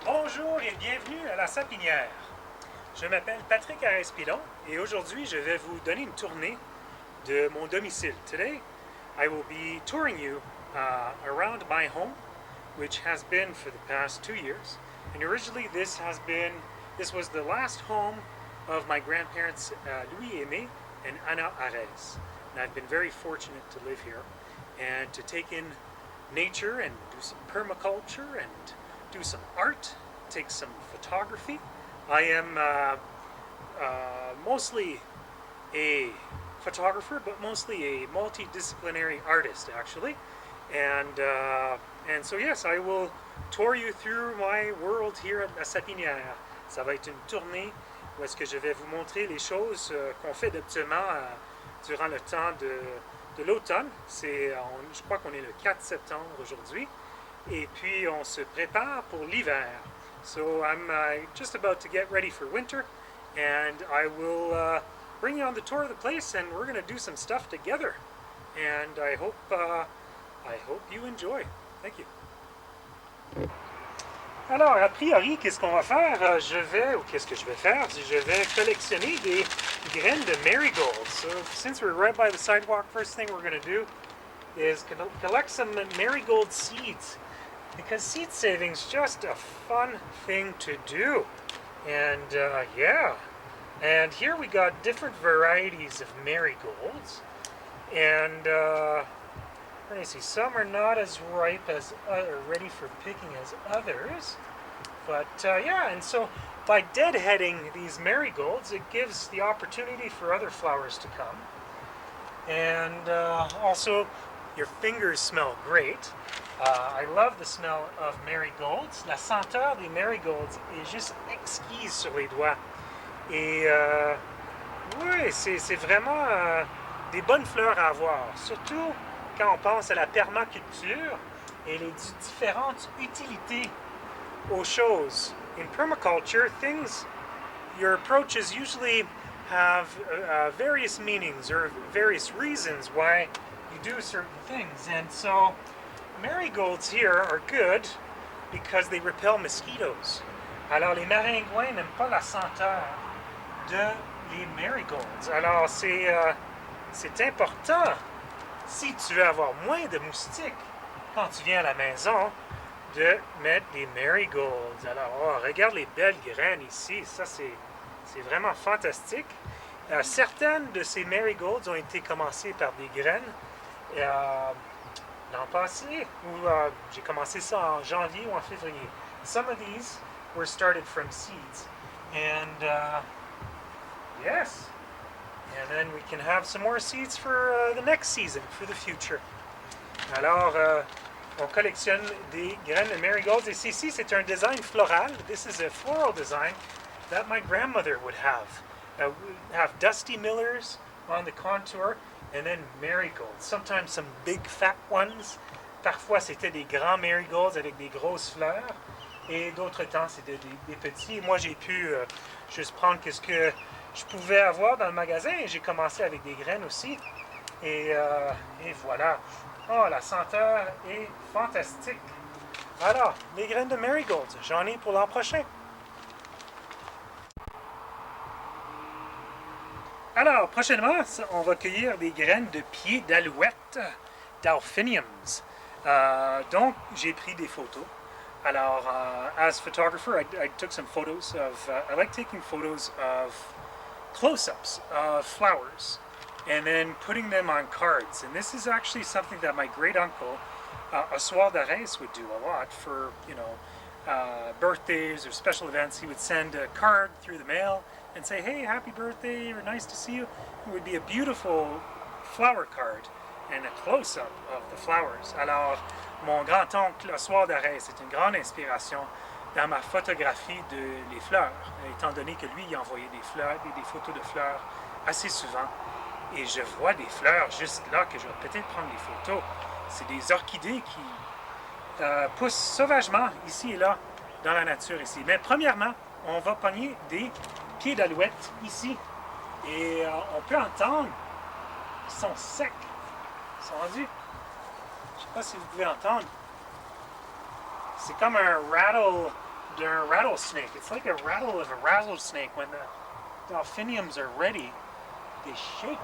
Bonjour et bienvenue à la Sapinière. Je m'appelle Patrick s-Pilon et aujourd'hui je vais vous donner une tournée de mon domicile. Today I will be touring you around my home, which has been for the past 2 years. And originally this was the last home of my grandparents Louis-Aimé and Anna Arez. And I've been very fortunate to live here and to take in nature and do some permaculture and do some art, take some photography. I am mostly a photographer, but mostly a multidisciplinary artist, actually. And so yes, I will tour you through my world here at la Sapinière. Ça va être une tournée où est-ce que je vais vous montrer les choses qu'on fait d'habituellement durant le temps de l'automne. Je crois qu'on est le 4 septembre aujourd'hui. Et puis on se prépare pour l'hiver. So I'm just about to get ready for winter, and I will bring you on the tour of the place, and we're going to do some stuff together. And I hope you enjoy. Thank you. Alors, a priori, qu'est-ce qu'on va faire? Qu'est-ce que je vais faire? Je vais collectionner des graines de marigolds. So since we're right by the sidewalk, first thing we're going to do is collect some marigold seeds. Because seed saving is just a fun thing to do. And yeah, and here we got different varieties of marigolds. And let me see, some are not as ripe as ready for picking as others. But yeah, and so by deadheading these marigolds, it gives the opportunity for other flowers to come. And also, your fingers smell great. I love the smell of marigolds. La senteur des marigolds est juste exquise sur les doigts. Et oui, c'est vraiment des bonnes fleurs à avoir. Surtout quand on pense à la permaculture et les différentes utilités aux choses. In permaculture, your approaches usually have various meanings or various reasons why you do certain things. And so marigolds here are good because they repel mosquitoes. Alors les maringouins n'aiment pas la senteur de les marigolds. Alors c'est important, si tu veux avoir moins de moustiques quand tu viens à la maison, de mettre des marigolds. Alors regarde les belles graines ici, ça c'est vraiment fantastique. Certaines de ces marigolds ont été commencées par des graines. l'an passé, ou j'ai commencé ça en janvier ou en février. Some of these were started from seeds, and yes, and then we can have some more seeds for the next season, for the future. Alors, on collectionne des graines de marigolds, et ici c'est un design floral. This is a floral design that my grandmother would have. Dusty millers on the contour, and then marigolds. Sometimes some big fat ones. Parfois c'était des grands marigolds avec des grosses fleurs, et d'autres temps c'était des petits. Moi j'ai pu juste prendre ce que je pouvais avoir dans le magasin, et j'ai commencé avec des graines aussi. Et voilà. Oh, la senteur est fantastique. Alors, les graines de marigolds, j'en ai pour l'an prochain. Alors, prochainement, on va cueillir des graines de pieds d'alouette, delphiniums. Donc, j'ai pris des photos. Alors, as photographer, I took some photos of, I like taking photos of close-ups of flowers and then putting them on cards. And this is actually something that my great-uncle, Oswald Arès, would do a lot for, birthdays or special events. He would send a card through the mail and say, hey, happy birthday, or nice to see you. It would be a beautiful flower card and a close-up of the flowers. Alors, mon grand-oncle Oswald Arès est une grande inspiration dans ma photographie des fleurs, étant donné que lui, il envoyait des fleurs, des photos de fleurs assez souvent. Et je vois des fleurs juste là que je vais peut-être prendre des photos. C'est des orchidées qui poussent sauvagement ici et là dans la nature ici. Mais premièrement, on va pogner des pieds d'alouette ici. Et on peut entendre, ils sont secs. Ils sont rendus. Je ne sais pas si vous pouvez entendre. C'est comme un rattle d'un rattlesnake. It's like a rattle of a rattlesnake when the delphiniums are ready. They shake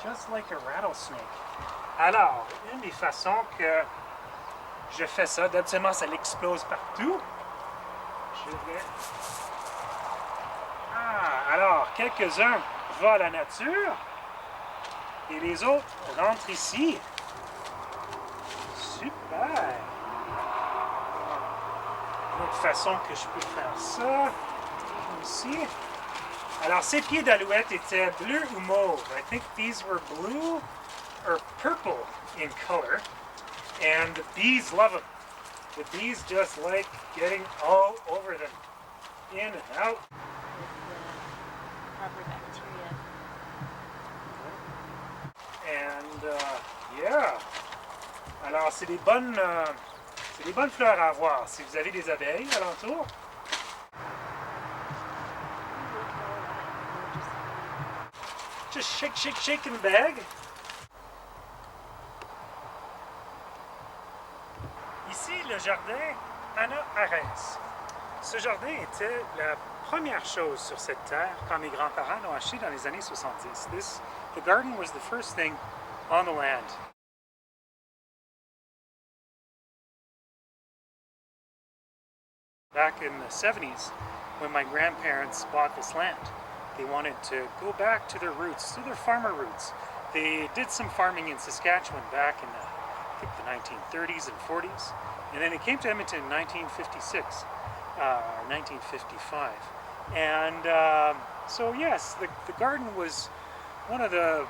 just like a rattlesnake. Alors, une des façons que je fais ça, d'habitude ça l'explose partout. Je vais... alors, quelques-uns vont à la nature et les autres rentrent ici. Super! Une autre façon que je peux faire ça, ici. Alors, ces pieds d'alouette étaient bleus ou mauve. I think these were blue or purple in color. And the bees love them. The bees just like getting all over them. In and out. Rubber bacteria. And, yeah. Alors, c'est des bonnes fleurs à avoir si vous avez des abeilles alentour. Just shake, shake, shake in the bag. Ici, le jardin Anna Arès. Ce jardin était la première chose sur cette terre quand mes grands-parents l'ont acheté dans les années 70. The garden was the first thing on the land. Back in the 70s, when my grandparents bought this land, they wanted to go back to their roots, to their farmer roots. They did some farming in Saskatchewan back in I think the 1930s and 40s, and then they came to Edmonton in 1956 or 1955. And so yes, the garden was one of the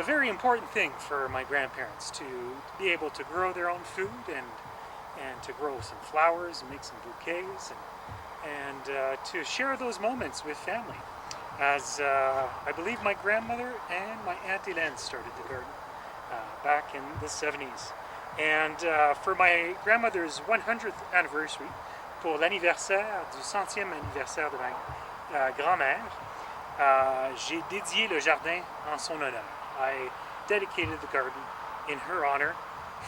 very important thing for my grandparents, to be able to grow their own food and to grow some flowers and make some bouquets and to share those moments with family. As I believe my grandmother and my Aunt Hélène started the garden back in the 70s. And for my grandmother's 100th anniversary, pour l'anniversaire du 100e anniversaire de ma grand-mère, j'ai dédié le jardin en son honneur. I dedicated the garden in her honor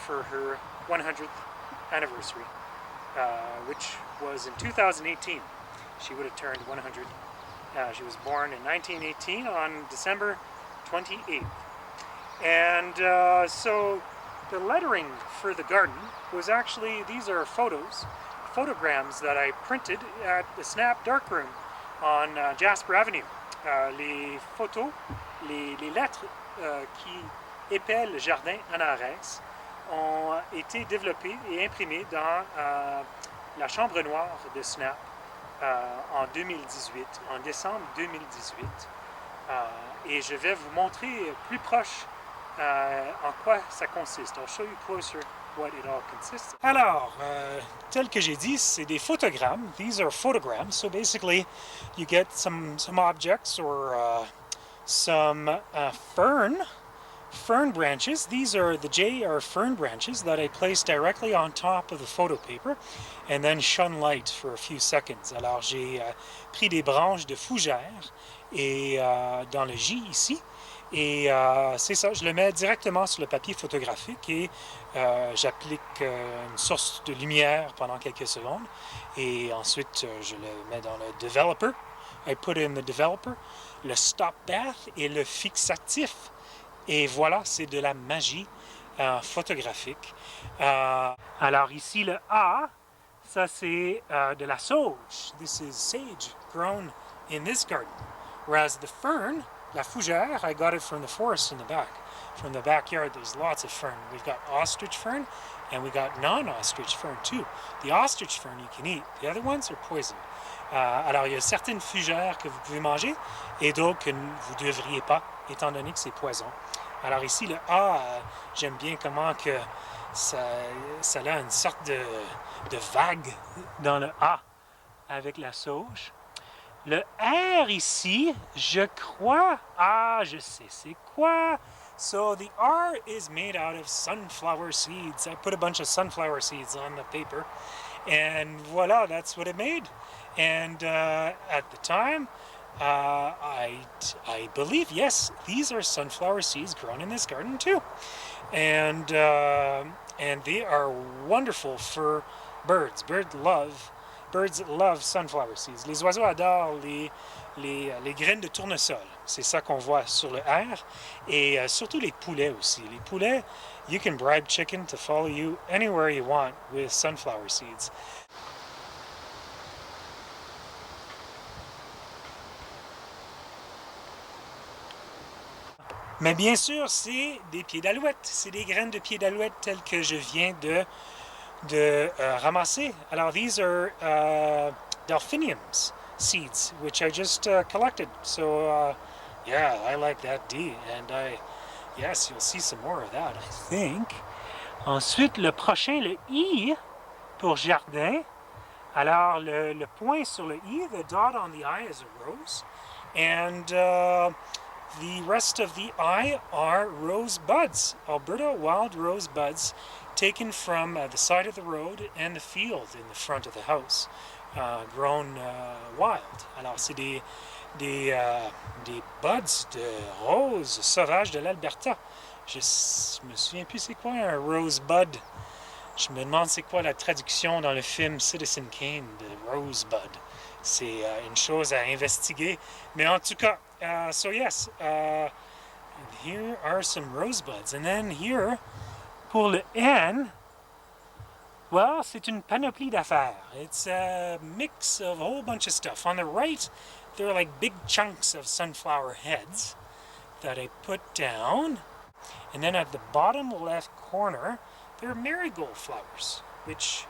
for her 100th anniversary, which was in 2018. She would have turned 100. She was born in 1918 on December 28th. And so the lettering for the garden was actually, these are photograms that I printed at the Snap Darkroom on Jasper Avenue. Les photos, les lettres qui épellent le jardin Anna Arès ont été développés et imprimés dans la chambre noire de Snap en 2018, en décembre 2018. Et je vais vous montrer plus proche en quoi ça consiste. I'll show you closer what it all consists. Alors, tel que j'ai dit, c'est des photogrammes. These are photograms. So basically, you get some objects or some fern branches. These are the J are fern branches that I place directly on top of the photo paper and then shun light for a few seconds. Alors j'ai pris des branches de fougères et dans le J ici et c'est ça, je le mets directement sur le papier photographique et j'applique une source de lumière pendant quelques secondes et ensuite je le mets dans le developer. I put in the developer, le stop bath et le fixatif. Et voilà, c'est de la magie photographique. Alors ici, le A, ça c'est de la sauge. This is sage grown in this garden. Whereas the fern, la fougère, I got it from the forest in the back. From the backyard, there's lots of fern. We've got ostrich fern, and we got non-ostrich fern too. The ostrich fern you can eat. The other ones are poison. Alors, il y a certaines fougères que vous pouvez manger et d'autres que vous ne devriez pas, étant donné que c'est poison. Alors ici, le A, j'aime bien comment que ça a une sorte de vague dans le A avec la sauge. Le R ici, je crois, je sais c'est quoi. So the R is made out of sunflower seeds. I put a bunch of sunflower seeds on the paper. And voila, that's what it made. And at the time, I believe, yes, these are sunflower seeds grown in this garden too. And they are wonderful for birds. Birds love sunflower seeds. Les oiseaux adorent les graines de tournesol. C'est ça qu'on voit sur le R. Et surtout les poulets aussi. Les poulets, you can bribe chicken to follow you anywhere you want with sunflower seeds. Mais bien sûr, c'est des pieds d'alouette. C'est des graines de pieds d'alouette telles que je viens de ramasser. Alors, these are delphiniums seeds, which I just collected. So, yeah, I like that D. And yes, you'll see some more of that, I think. Ensuite, le prochain, le I, pour jardin. Alors, le point sur le I, the dot on the I is a rose. And the rest of the I are rose buds, Alberta wild rose buds, taken from the side of the road and the field in the front of the house, grown wild. Alors, c'est des buds de rose sauvage de l'Alberta. Je me souviens plus c'est quoi un rosebud. Je me demande c'est quoi la traduction dans le film Citizen Kane de rosebud. C'est une chose à investiguer. Mais en tout cas, so yes, here are some rosebuds. And then here, pour le N, well, c'est une panoplie d'affaires. It's a mix of a whole bunch of stuff. On the right, there are like big chunks of sunflower heads that I put down. And then at the bottom left corner, there are marigold flowers, which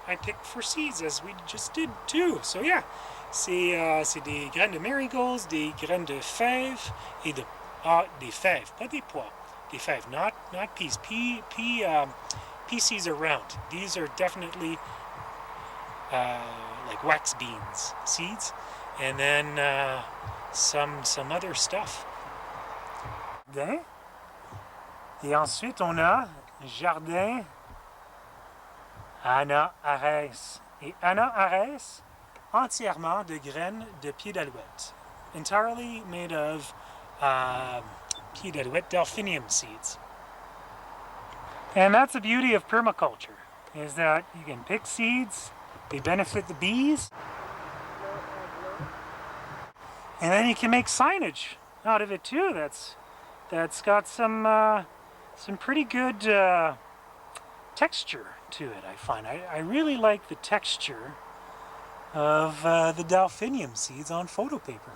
I picked for seeds, as we just did too. So yeah, c'est des graines de marigolds, des graines de fèves et des fèves, pas des pois, des fèves, not peas. Pea seeds are round. These are definitely like wax beans seeds, and then some other stuff. Et ensuite on a jardin Anna Arès. Et Anna Arès, entièrement de graines de pieds d'alouette. Entirely made of pieds d'alouette, delphinium seeds. And that's the beauty of permaculture, is that you can pick seeds, they benefit the bees, and then you can make signage out of it too. That's got some pretty good texture to it, I find. I really like the texture of the delphinium seeds on photo paper.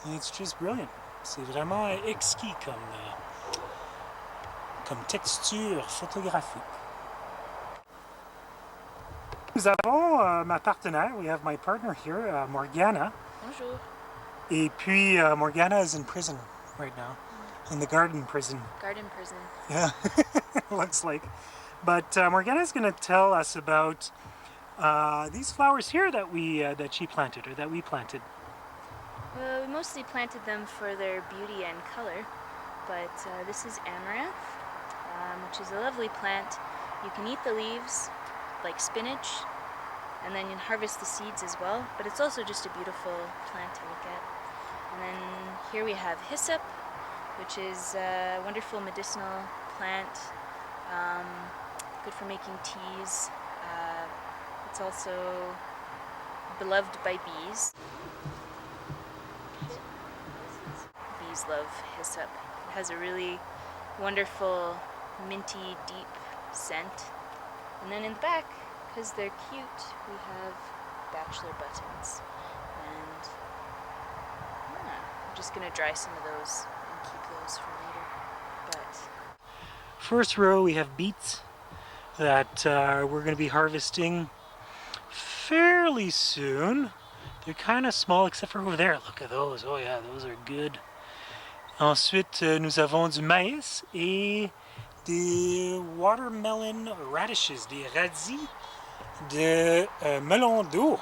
It's just brilliant. C'est vraiment exquis comme texture photographique. Nous avons ma partenaire, we have my partner here, Morgana. Bonjour. Et puis Morgana is in prison right now, in the garden prison. Garden prison. Yeah, looks like. But Morgana is going to tell us about these flowers here that she planted, or that we planted. Well, we mostly planted them for their beauty and color, but this is amaranth, which is a lovely plant. You can eat the leaves, like spinach, and then you can harvest the seeds as well, but it's also just a beautiful plant to look at. And then here we have hyssop, which is a wonderful medicinal plant, good for making teas. It's also beloved by bees. Bees love hyssop. It has a really wonderful, minty, deep scent. And then in the back, because they're cute, we have bachelor buttons. And yeah, I'm just going to dry some of those and keep those for later. But First row we have beets that we're going to be harvesting fairly soon. They're kind of small except for over there. Look at those. Oh yeah, those are good. Ensuite, nous avons du maïs et des watermelon radishes, des radis de melon d'eau.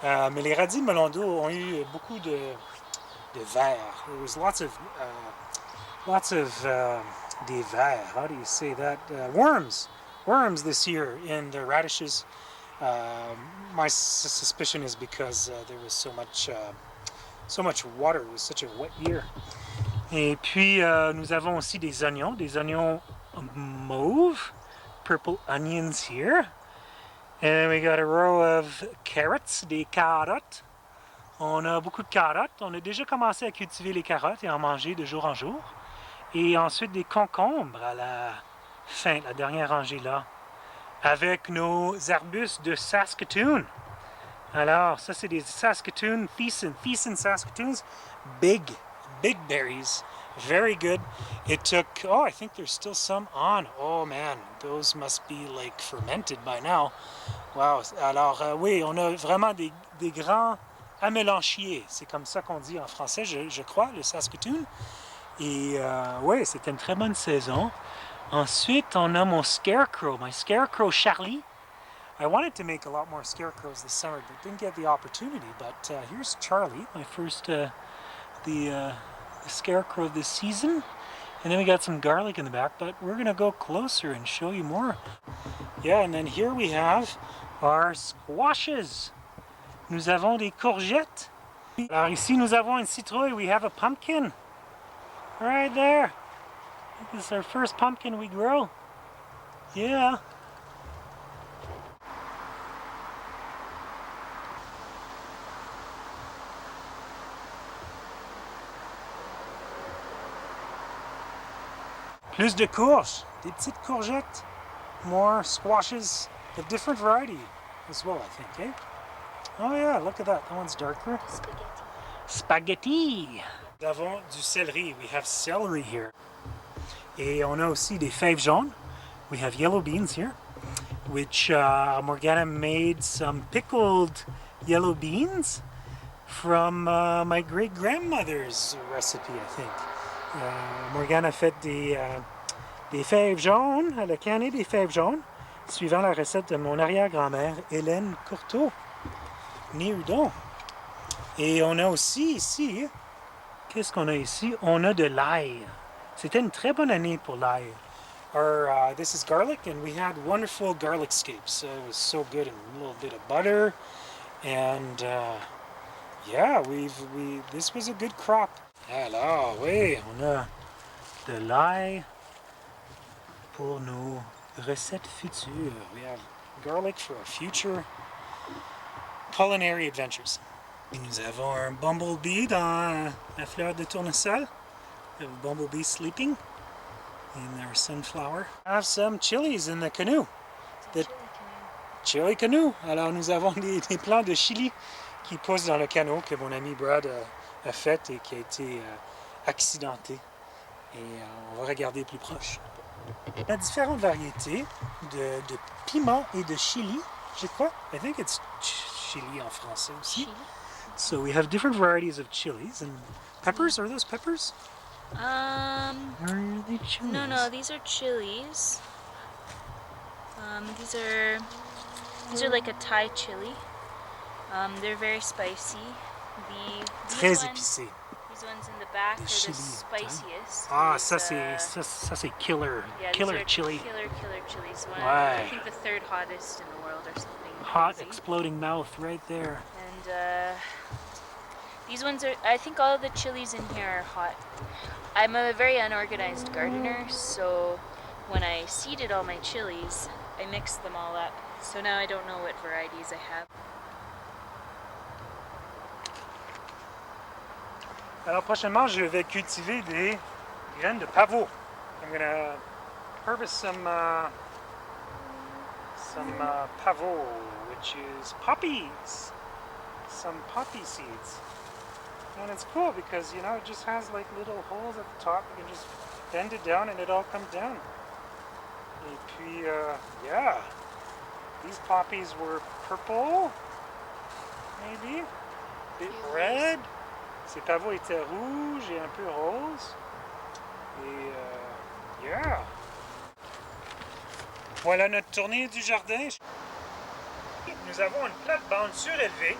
Mais les radis de melon d'eau ont eu beaucoup de vers. There was lots of des vers. How do you say that? Worms this year in the radishes. My suspicion is because there was so much water. It was such a wet year. Et puis nous avons aussi des oignons mauve, purple onions here. And we got a row of carrots, des carottes. On a beaucoup de carottes. On a déjà commencé à cultiver les carottes et à en manger de jour en jour. Et ensuite des concombres à la fin, la dernière rangée là, avec nos arbustes de Saskatoon. Alors, ça c'est des Saskatoon, Thiessen Saskatoons, big berries, very good. It took, oh, I think there's still some on. Oh man, those must be like fermented by now. Wow, alors oui, on a vraiment des grands amélanchiers, c'est comme ça qu'on dit en français, je crois, le Saskatoon. Et oui, c'était une très bonne saison. Ensuite, on a mon scarecrow, my scarecrow Charlie. I wanted to make a lot more scarecrows this summer, but didn't get the opportunity. But here's Charlie, my first, the scarecrow this season. And then we got some garlic in the back, but we're gonna go closer and show you more. Yeah, and then here we have our squashes. Nous avons des courgettes. Alors ici, nous avons une citrouille. We have a pumpkin. Right there. This is our first pumpkin we grow. Yeah. Plus de courges, des petites courgettes, more squashes of different variety as well, I think, eh? Oh yeah, look at that, that one's darker. Spaghetti! Nous avons du céleri, we have celery here. Et on a aussi des fèves jaunes. We have yellow beans here, which Morgana made some pickled yellow beans from my great-grandmother's recipe, I think. Morgana a fait des fèves jaunes, elle a canné des fèves jaunes, suivant la recette de mon arrière-grand-mère, Hélène Courteau, née Hudon. Et on a aussi ici, qu'est-ce qu'on a ici? On a de l'ail. C'était une très bonne année pour l'ail. This is garlic, and we had wonderful garlic scapes. It was so good, and a little bit of butter, and yeah, this was a good crop. Alors, oui, on a de l'ail pour nos recettes futures. We have garlic for our future culinary adventures. Et nous avons un bumblebee dans la fleur de tournesol. We have a bumblebee sleeping in our sunflower. I have some chilies in the canoe. The chili canoe. Alors, nous avons des plants de chili qui poussent dans le canot que mon ami Brad a fait et qui a été accidenté. Et on va regarder plus proche. la différentes variétés de piment et de chili, je crois. I think it's chili en français aussi. Chili. So we have different varieties of chilies and peppers. Are those peppers? Or are they chilies? No, these are chilies. These are like a Thai chili. They're very spicy. Très épicé. These ones in the back are the chili spiciest. Ah, These, ça c'est killer. yeah, Killer these are chili. Killer chilies. One, Ouais. I think the third hottest in the world or something. Hot crazy. exploding mouth right there. And these ones are, I think all of the chilies in here are hot. I'm a very unorganized gardener, so when I seeded all my chilies, I mixed them all up. So now I don't know what varieties I have. Alors prochainement, je vais cultiver des graines de pavot. I'm gonna harvest some pavot, which is poppies. Some poppy seeds. And it's cool because, you know, it just has like little holes at the top. You can just bend it down and it all comes down. Et puis, yeah. These poppies were purple, maybe, a bit red. Ces pavots étaient rouges et un peu roses. Et, yeah. Voilà notre tournée du jardin. Nous avons une plate-bande surélevée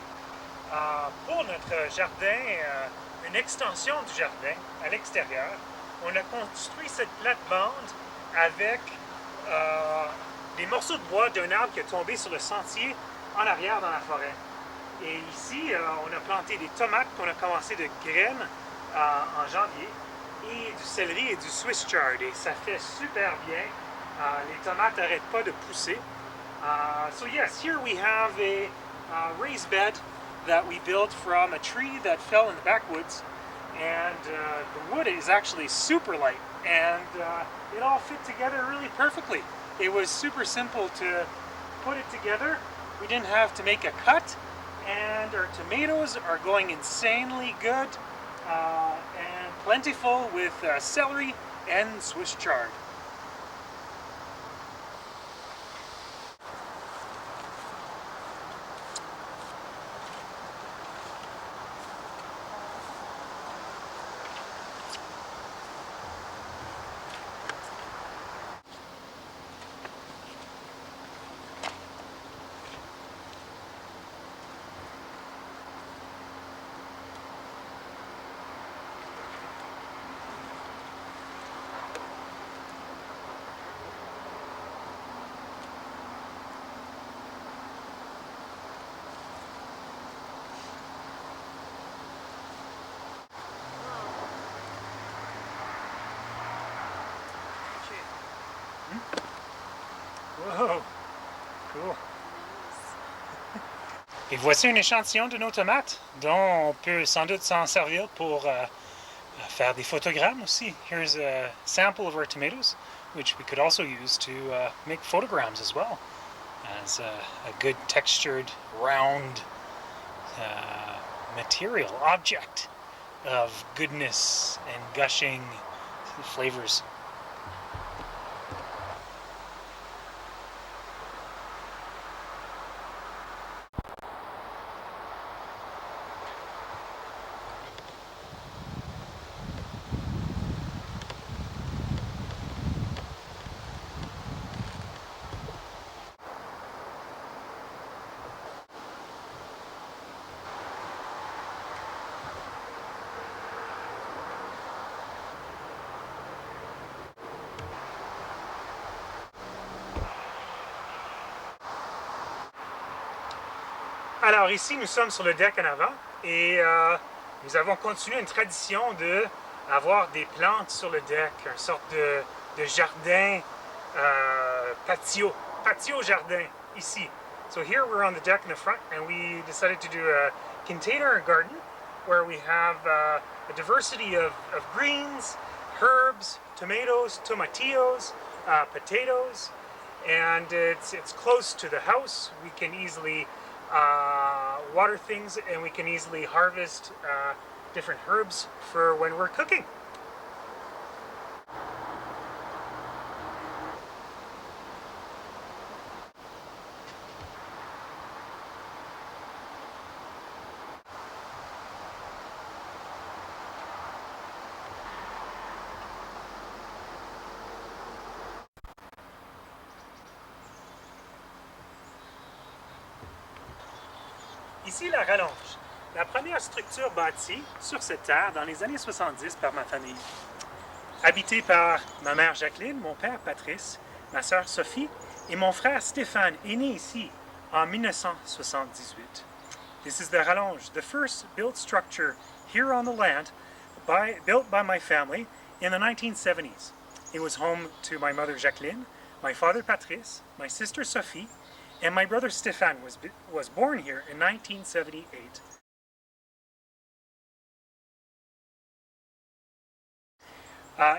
pour notre jardin, une extension du jardin à l'extérieur. On a construit cette plate-bande avec des morceaux de bois d'un arbre qui est tombé sur le sentier en arrière dans la forêt. Et ici, on a planté des tomates qu'on a commencé de graines en janvier, et du céleri et du Swiss chard. Et ça fait super bien. Les tomates n'arrêtent pas de pousser. So yes, here we have a raised bed that we built from a tree that fell in the backwoods. And the wood is actually super light. And it all fit together really perfectly. It was super simple to put it together. We didn't have to make a cut. And our tomatoes are going insanely good and plentiful with celery and Swiss chard. Wow, cool. Et voici un échantillon de nos tomates, dont on peut sans doute s'en servir pour faire des photogrammes aussi. Here's a sample of our tomatoes, which we could also use to make photograms as well, as a good textured, round material, object of goodness and gushing flavors. Alors ici, nous sommes sur le deck en avant et nous avons continué une tradition de avoir des plantes sur le deck, une sorte de jardin patio jardin ici. So here we're on the deck in the front and we decided to do a container garden where we have a diversity of greens, herbs, tomatoes, tomatillos, potatoes, and it's close to the house. We can easily water things and we can easily harvest different herbs for when we're cooking. Ici, la rallonge, la première structure bâtie sur cette terre dans les années 70 par ma famille. Habitée par ma mère Jacqueline, mon père Patrice, ma sœur Sophie et mon frère Stéphane est né ici en 1978. This is the rallonge, the first built structure here on the land built by my family in the 1970s. It was home to my mother Jacqueline, my father Patrice, my sister Sophie, and my brother Stéphane was born here in 1978.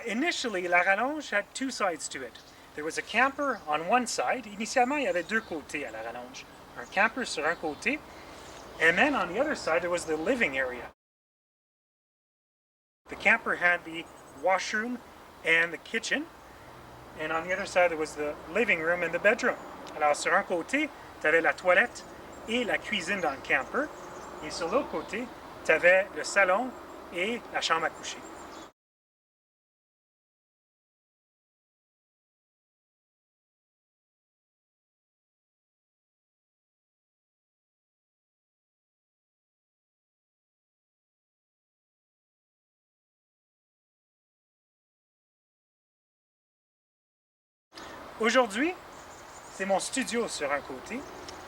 Initially, la rallonge had two sides to it. There was a camper on one side. Initialement, il y avait deux côtés à la rallonge. Un camper sur un côté, and then on the other side, there was the living area. The camper had the washroom and the kitchen, and on the other side, there was the living room and the bedroom. Alors, sur un côté, tu avais la toilette et la cuisine dans le camper, et sur l'autre côté, tu avais le salon et la chambre à coucher. Aujourd'hui, c'est mon studio sur un côté,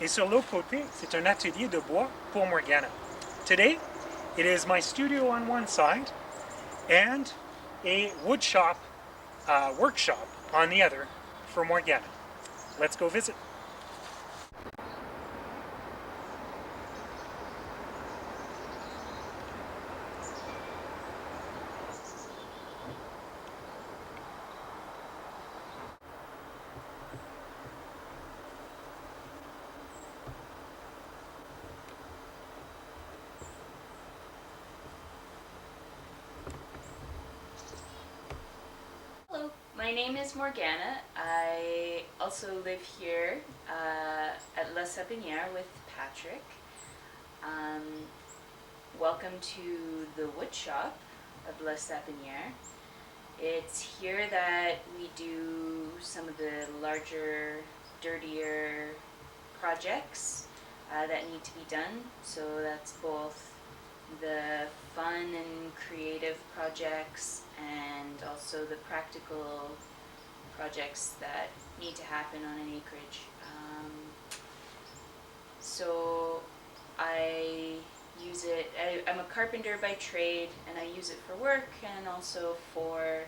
et sur l'autre côté, c'est un atelier de bois pour Morgana. Today, it is my studio on one side, and a wood shop workshop on the other for Morgana. Let's go visit. Hello, my name is Morgana. I also live here at La Sapinière with Patrick. Welcome to the wood shop of La Sapinière. It's here that we do some of the larger, dirtier projects that need to be done. So that's both the fun and creative projects and also the practical projects that need to happen on an acreage. So I use it, I'm a carpenter by trade, and I use it for work and also for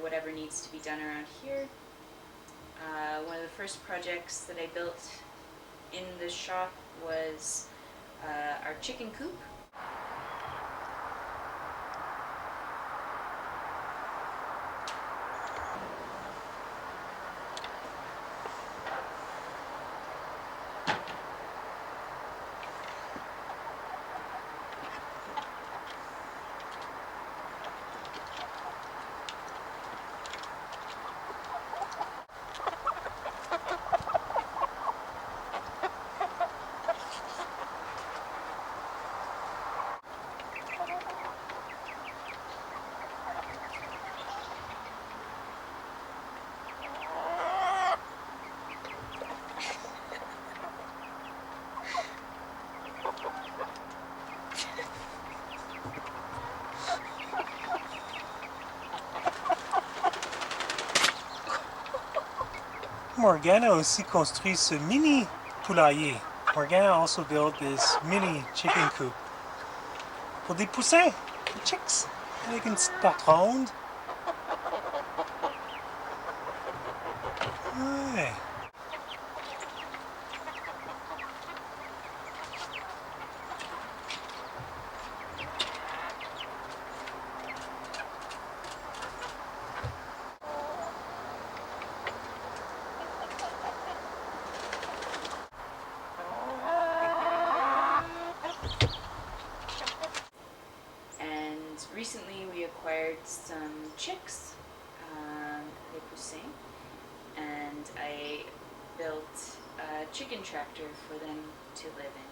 whatever needs to be done around here. One of the first projects that I built in the shop was our chicken coop. Morgana aussi construit ce mini poulailler. Morgana also built this mini chicken coop. Pour des poussins, des chicks, avec une petite porte ronde. Ouais. Recently we acquired some chicks, les poussins, and I built a chicken tractor for them to live in.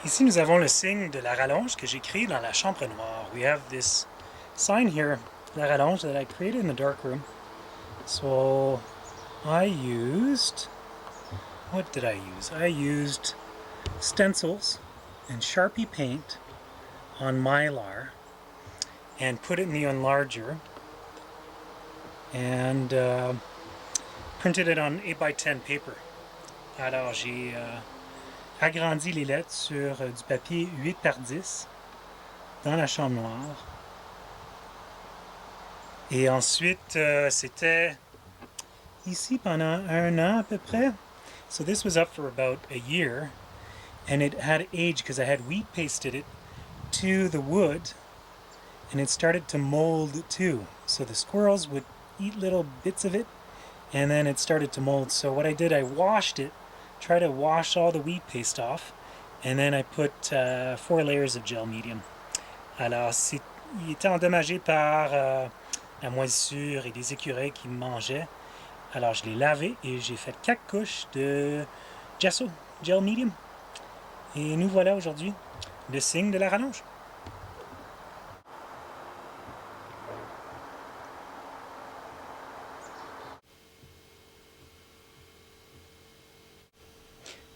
Ici, nous avons le signe de la rallonge que j'ai créé dans la chambre noire. We have this sign here, la rallonge, that I created in the dark room. So I used, what did I use? I used stencils and Sharpie paint on Mylar and put it in the enlarger and printed it on 8x10 paper. Alors j'ai agrandi les lettres sur du papier 8x10 dans la chambre noire. Et ensuite, c'était ici pendant 1 an à peu près. So this was up for about a year. And it had aged because I had wheat pasted it to the wood. And it started to mold too. So the squirrels would eat little bits of it. And then it started to mold. So what I did, I washed it. Try to wash all the wheat paste off. And then I put 4 layers of gel medium. Alors, il était endommagé par la moisissure et des écureuils qui me mangeaient. Alors, je l'ai lavé et j'ai fait 4 couches de gesso, gel medium. Et nous voilà aujourd'hui, le signe de la rallonge.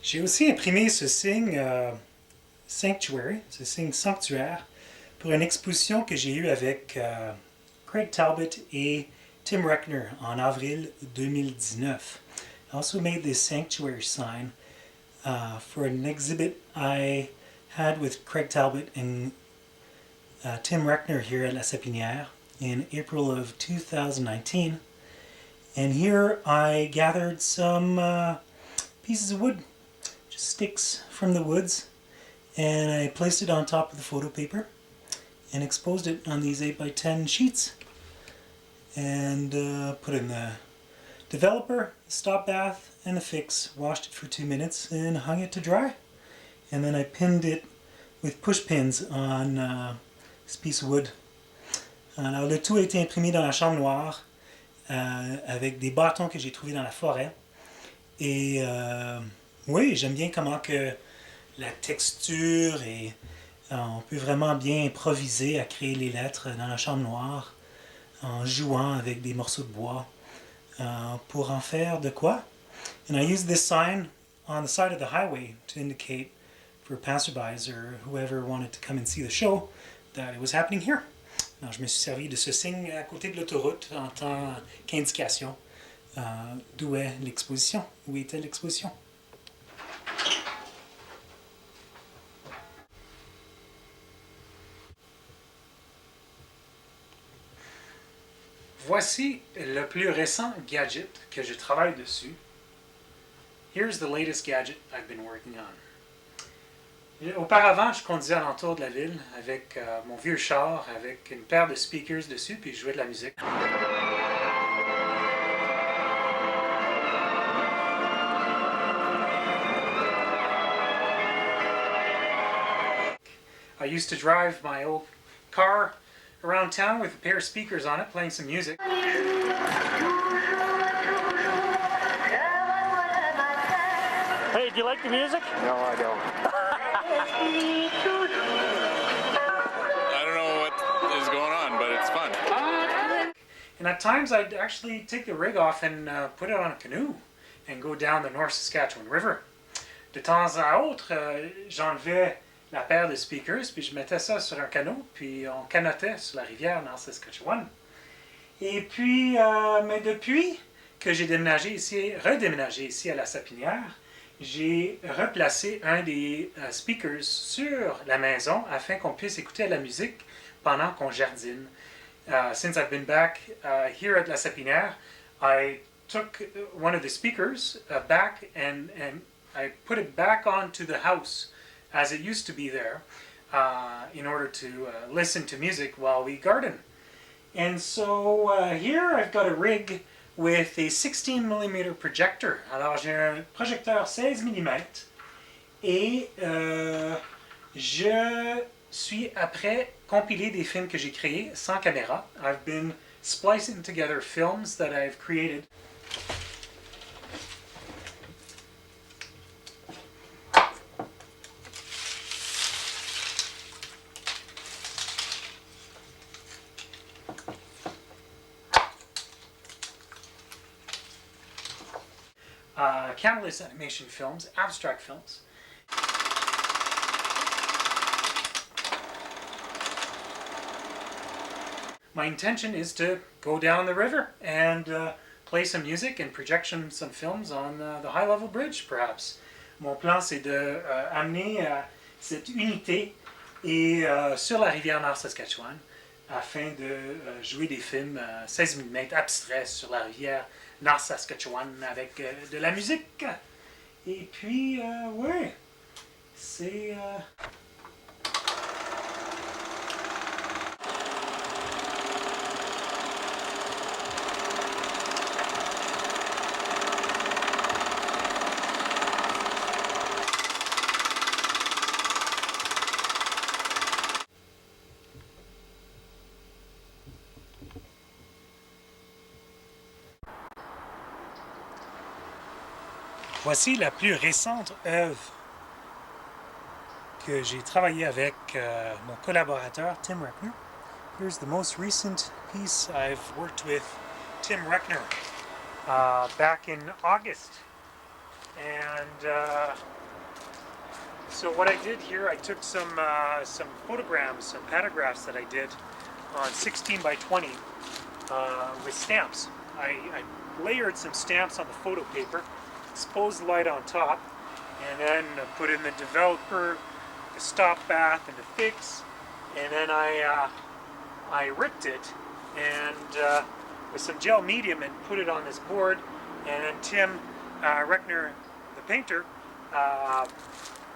J'ai aussi imprimé ce signe sanctuary, ce signe sanctuaire, pour une exposition que j'ai eue avec Craig Talbot et Tim Reckner en avril 2019. I also made this sanctuary sign for an exhibit I had with Craig Talbot and Tim Reckner here at La Sapinière in April of 2019. And here I gathered some pieces of wood, just sticks from the woods, and I placed it on top of the photo paper and exposed it on these 8x10 sheets and put in the developer, the stop bath, and the fix. Washed it for 2 minutes and hung it to dry. And then I pinned it with push pins on this piece of wood. Alors le tout a été imprimé dans la chambre noire avec des bâtons que j'ai trouvés dans la forêt. Et oui, j'aime bien comment que la texture et on peut vraiment bien improviser à créer les lettres dans la chambre noire en jouant avec des morceaux de bois pour en faire de quoi. And I used this sign on the side of the highway to indicate for passerbys or whoever wanted to come and see the show that it was happening here. Alors, je me suis servi de ce signe à côté de l'autoroute en tant qu'indication d'où est l'exposition, où était l'exposition. Voici le plus récent gadget que je travaille dessus. Here's the latest gadget I've been working on. Auparavant, je conduisais alentour de la ville avec mon vieux char, avec une paire de speakers dessus, puis je jouais de la musique. I used to drive my old car around town with a pair of speakers on it, playing some music. Hey, do you like the music? No, I don't. I don't know what is going on, but it's fun. And at times I'd actually take the rig off and put it on a canoe and go down the North Saskatchewan River. De temps à autre, j'enlevais la paire de speakers, puis je mettais ça sur un canot, puis on canotait sur la rivière dans Saskatchewan. Et puis, mais depuis que j'ai redéménagé ici à La Sapinière, j'ai replacé un des speakers sur la maison afin qu'on puisse écouter la musique pendant qu'on jardine. Since I've been back here at La Sapinière, I took one of the speakers back and I put it back onto the house as it used to be there in order to listen to music while we garden. And so here I've got a rig with a 16mm projector. Alors j'ai un projecteur 16 mm et je suis après compiler des films que j'ai créés sans caméra. I've been splicing together films that I've created. camera-less animation films, abstract films. My intention is to go down the river and play some music and projection some films on the high-level bridge, perhaps. Mon plan, c'est de amener cette unité et sur la rivière Nord-Saskatchewan afin de jouer des films 16 mm abstraits sur la rivière Nord-Saskatchewan avec de la musique. Et puis, ouais, c'est... Voici la plus récente œuvre que j'ai travaillé avec mon collaborateur Tim Reckner. Here's the most recent piece I've worked with Tim Reckner back in August. And so what I did here, I took some photograms, some panographs that I did on 16 by 20 with stamps. I layered some stamps on the photo paper, exposed the light on top, and then put in the developer, the stop bath, and the fix, and then I ripped it and with some gel medium and put it on this board, and then Tim Reckner, the painter,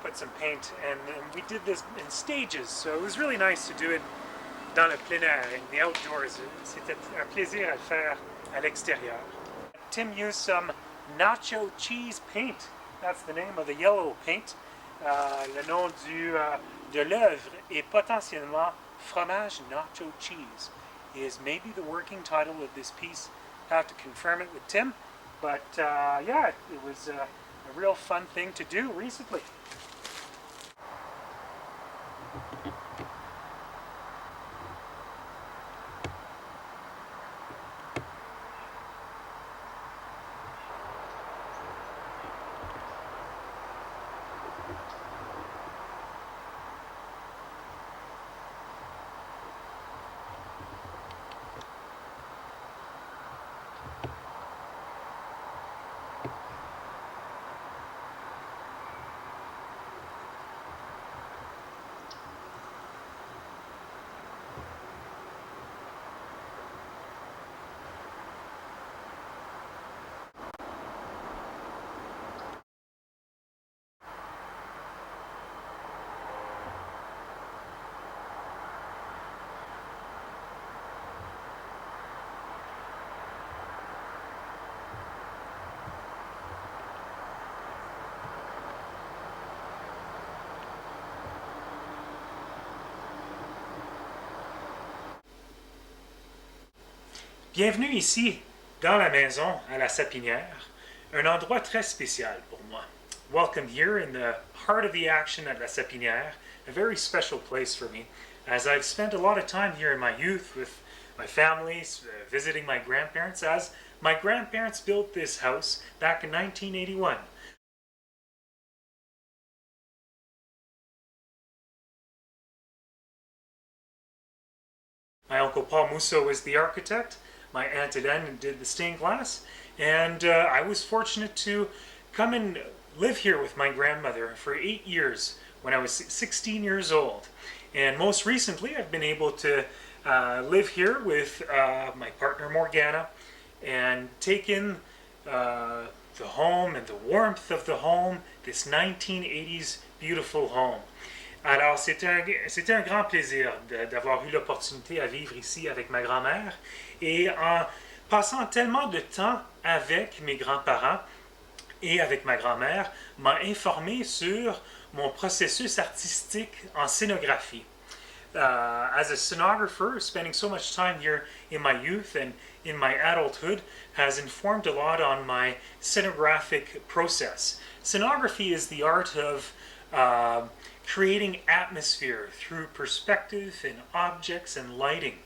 put some paint, and we did this in stages, so it was really nice to do it dans le plein air, in the outdoors. C'était un plaisir à le faire à l'extérieur. Tim used some nacho cheese paint. That's the name of the yellow paint. Le nom de l'œuvre est potentiellement fromage nacho cheese. Is maybe the working title of this piece. I have to confirm it with Tim, but yeah, it was a real fun thing to do recently. Bienvenue ici, dans la maison, à la Sapinière, un endroit très spécial pour moi. Welcome here in the heart of the action at la Sapinière, a very special place for me, as I've spent a lot of time here in my youth with my family, visiting my grandparents, as my grandparents built this house back in 1981. My Uncle Paul Musso was the architect. My Aunt Hélène did the stained glass, and I was fortunate to come and live here with my grandmother for 8 years when I was 16 years old. And most recently, I've been able to live here with my partner Morgana and take in the home and the warmth of the home, this 1980s beautiful home. Alors, c'était un grand plaisir d'avoir eu l'opportunité à vivre ici avec ma grand-mère et en passant tellement de temps avec mes grands-parents et avec ma grand-mère, m'a informé sur mon processus artistique en scénographie. As a scenographer, spending so much time here in my youth and in my adulthood has informed a lot on my scenographic process. Scenography is the art of creating atmosphere through perspective and objects and lighting.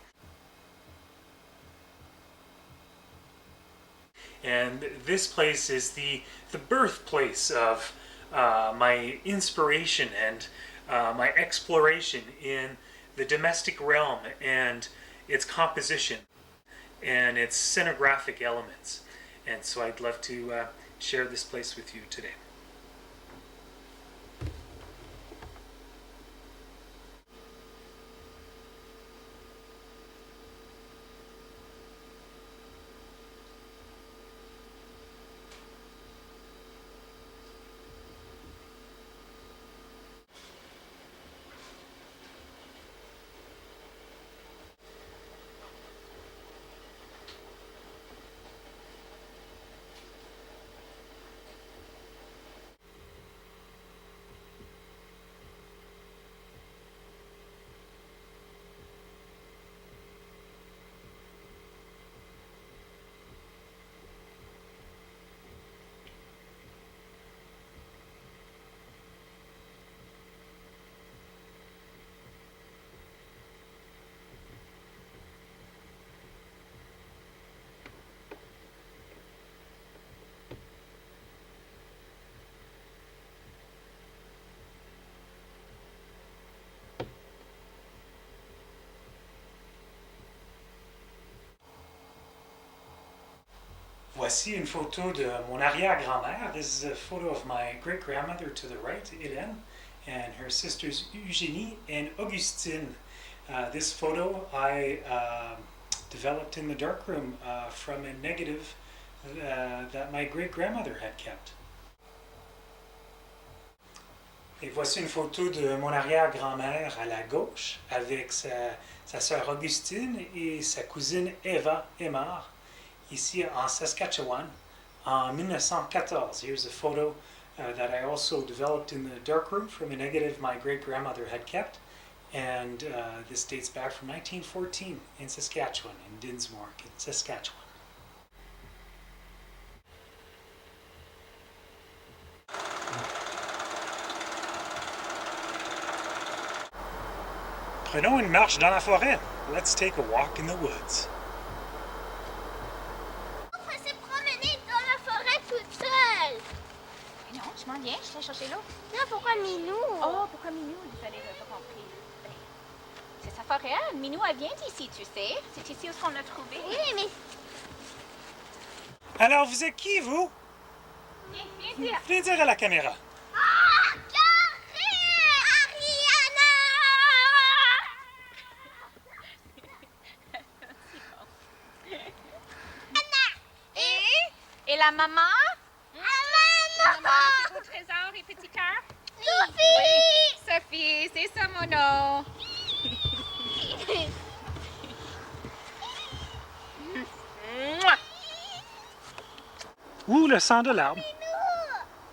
And this place is the birthplace of my inspiration and my exploration in the domestic realm and its composition and its scenographic elements. And so I'd love to share this place with you today. Voici une photo de mon arrière-grand-mère. This is a photo of my great-grandmother to the right, Hélène, and her sisters Eugénie and Augustine. This photo I developed in the darkroom from a negative that my great-grandmother had kept. Et voici une photo de mon arrière-grand-mère à la gauche avec sa sœur Augustine et sa cousine Eva Aymar, ici en Saskatchewan, en 1914. Here's a photo that I also developed in the darkroom from a negative my great-grandmother had kept, and this dates back from 1914 in Saskatchewan, in Dinsmore, in Saskatchewan. Prenons une marche dans la forêt. Let's take a walk in the woods. Je m'en viens, je t'ai chercher l'eau. Non, pourquoi Minou? Oh, pourquoi Minou? Désolée, j'avais pas compris. Ben, c'est sa forêt. Minou, elle vient d'ici, tu sais. C'est ici où on l'a trouvé. Oui, mais... Alors, vous êtes qui, vous? Viens dire. Venez dire à la caméra. Ah, Carré! Ariana! Et la maman? Maman! C'est beau trésor et petit cœur? Sophie! Oui, Sophie, c'est ça mon nom. Ouh, le sang de l'arbre.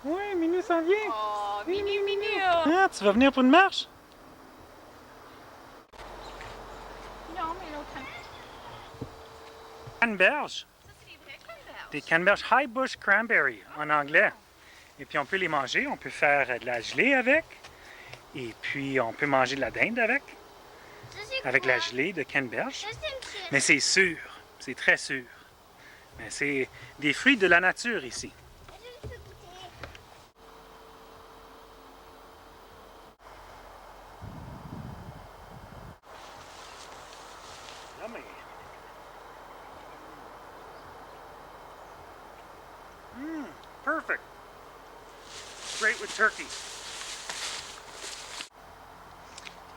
Oui, Minou s'en vient. Oh, Minou, Minou. Ah, tu vas venir pour une marche? Non, mais l'autre. Canneberge. Ça, c'est des vrais canneberges. Des canneberges high bush cranberry en anglais. Et puis on peut les manger, on peut faire de la gelée avec. Et puis on peut manger de la dinde avec. Avec la gelée de canneberge. Mais c'est sûr, c'est très sûr. Mais c'est des fruits de la nature ici. Yummy. Perfect. Great with turkey.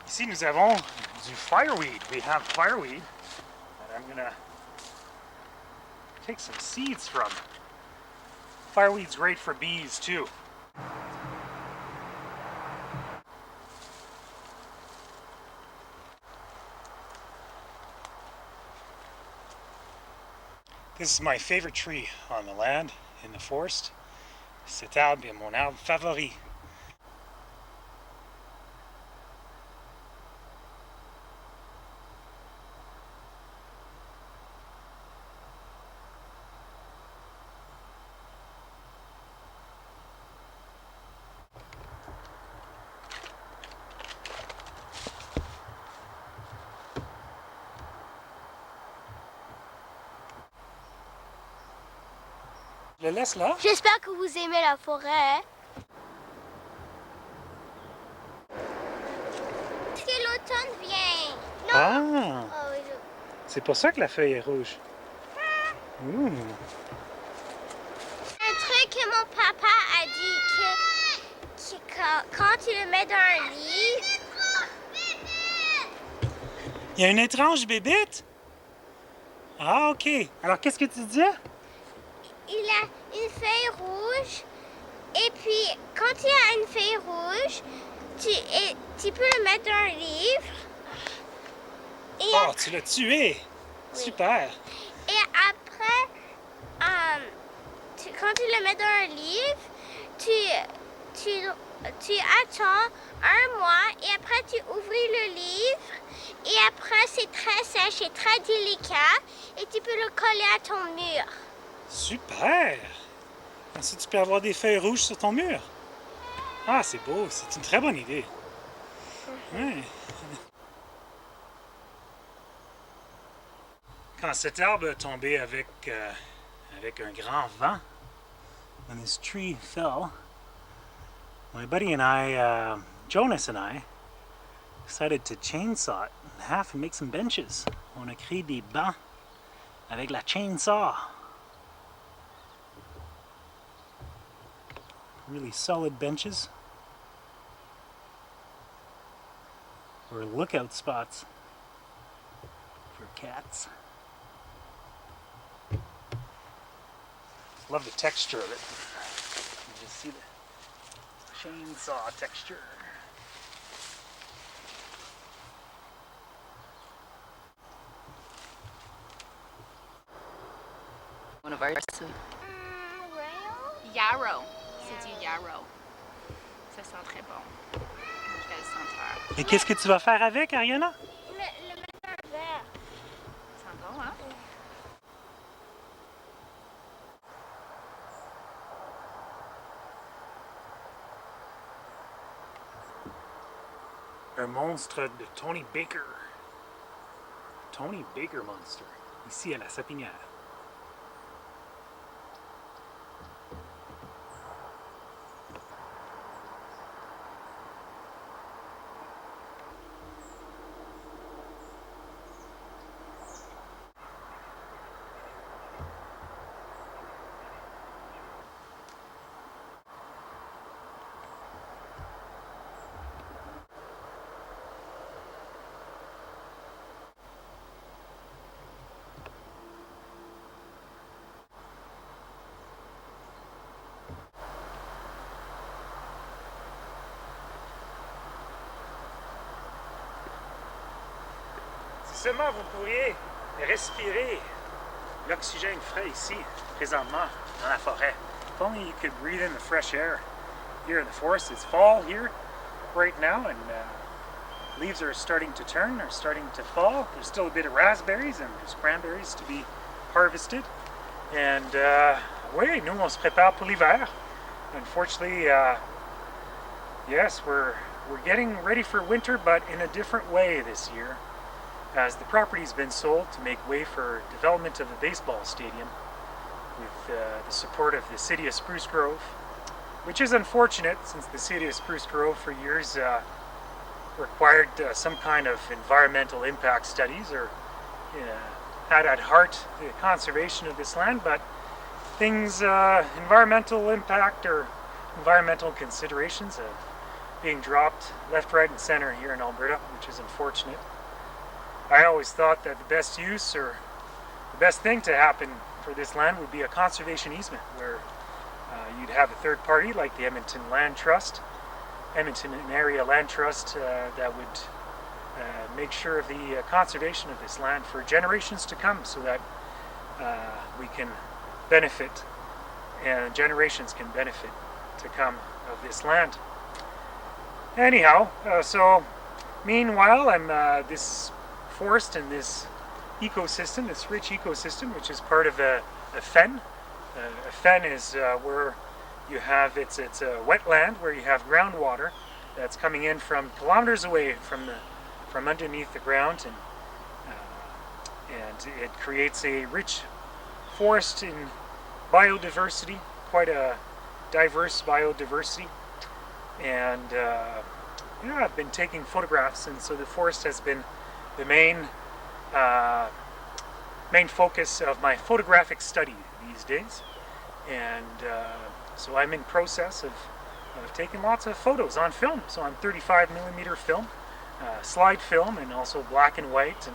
Ici, nous avons du fireweed. We have fireweed that I'm gonna take some seeds from. Fireweed's great for bees too. This is my favorite tree on the land, in the forest. Cet arbre est mon arbre favori. le laisse là. J'espère que vous aimez la forêt. Est-ce que l'automne vient? Non. Ah, Oh, oui, c'est pour ça que la feuille est rouge. Ouh. un truc que mon papa a dit que quand tu le mets dans un livre, Il y a une étrange bébête? Ah, ok. Alors, qu'est-ce que tu disais? il a une feuille rouge. Et puis, quand il a une feuille rouge, tu peux le mettre dans un livre. Et, Oh, tu l'as tué! Super! et après, quand tu le mets dans un livre, tu attends un mois et après tu ouvres le livre et après c'est très sèche et très délicat et tu peux le coller à ton mur. Super! Ainsi, tu peux avoir des feuilles rouges sur ton mur. Ah, c'est beau. C'est une très bonne idée. Ouais. Quand cet arbre est tombé avec un grand vent, when this tree fell, my buddy and I, Jonas and I, decided to chainsaw it in half and make some benches. On a créé des bancs avec la chainsaw. Really solid benches or lookout spots for cats. Love the texture of it. You just see the chainsaw texture. One of our yarrow. C'est du yarrow. Ça sent très bon. Je vais le sentir. Et qu'est-ce que tu vas faire avec, Ariana? Le mettre dans un verre. Ça sent bon, hein? Un monstre de Tony Baker. Tony Baker Monster. Ici à la Sapinière. Si seulement vous pourriez respirer l'oxygène frais ici, présentement, dans la forêt. If only you could breathe in the fresh air here in the forest. It's fall here right now, and leaves are starting to turn, are starting to fall. There's still a bit of raspberries and there's cranberries to be harvested. And oui, nous on se prépare pour l'hiver. Unfortunately, yes, we're getting ready for winter, but in a different way this year, as the property's been sold to make way for development of the baseball stadium with the support of the city of Spruce Grove, which is unfortunate since the city of Spruce Grove for years required some kind of environmental impact studies or had at heart the conservation of this land, but things, environmental impact or environmental considerations being dropped left, right, and center here in Alberta, which is unfortunate. I always thought that the best use or the best thing to happen for this land would be a conservation easement where you'd have a third party like the Edmonton Area Land Trust that would make sure of the conservation of this land for generations to come so that we can benefit and generations can benefit to come of this land. Anyhow, so meanwhile I'm this forest and this ecosystem, this rich ecosystem, which is part of a fen. A fen is where you have it's a wetland where you have groundwater that's coming in from kilometers away from underneath the ground, and it creates a rich forest biodiversity, quite a diverse biodiversity, and yeah, I've been taking photographs, and so the forest has been the main focus of my photographic study these days, and so I'm in process of taking lots of photos on film, so on 35mm film, slide film, and also black and white,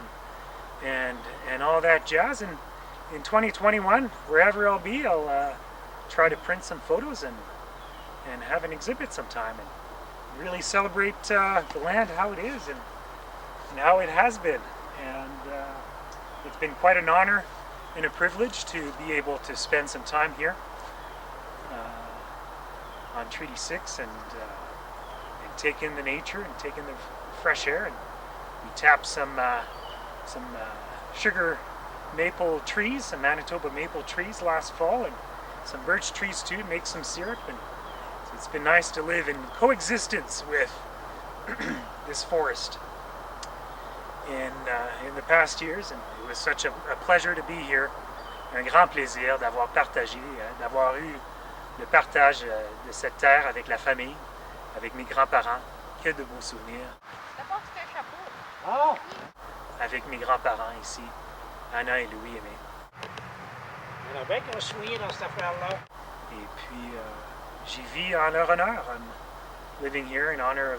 and all that jazz. And in 2021, wherever I'll be, I'll try to print some photos and have an exhibit sometime and really celebrate the land how it is and how it has been. And it's been quite an honor and a privilege to be able to spend some time here on Treaty 6 and take in the nature and take in the fresh air. And we tapped some sugar maple trees, some Manitoba maple trees last fall, and some birch trees too, to make some syrup. And so it's been nice to live in coexistence with this forest in the past years, and it was such a pleasure to be here, un grand plaisir d'avoir partagé, d'avoir eu le partage de cette terre avec la famille, avec mes grands-parents, que de beaux souvenirs. D'abord, tu fais un chapeau. Oh! Avec mes grands-parents ici, Anna et Louis Aimé. Il y en a bien qui ont souillé dans cette affaire-là. Et puis, j'y vis en leur honneur. I'm living here in honor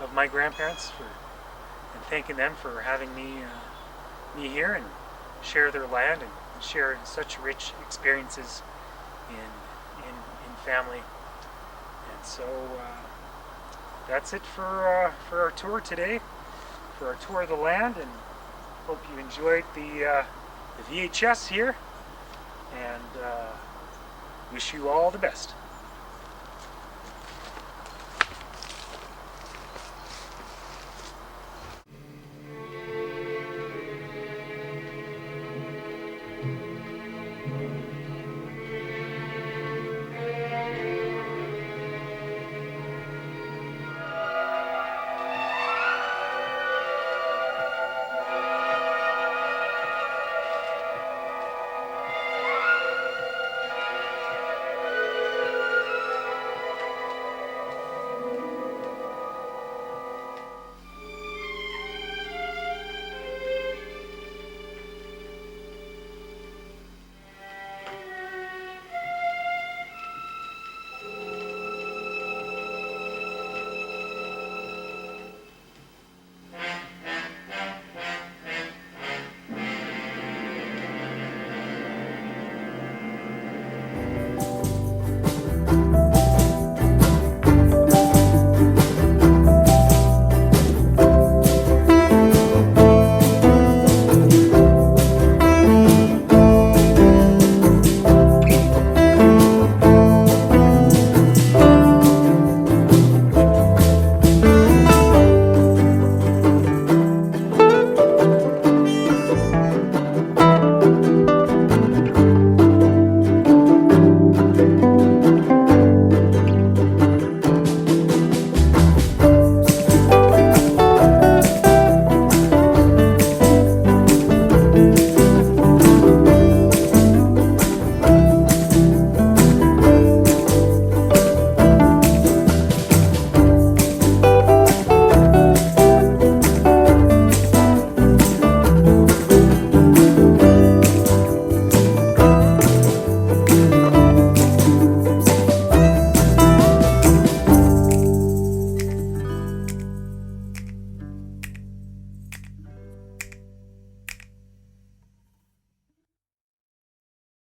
of my grandparents and thanking them for having me here and share their land and share such rich experiences in family. And so that's it for our tour today, for our tour of the land, and hope you enjoyed the VHS here, and wish you all the best.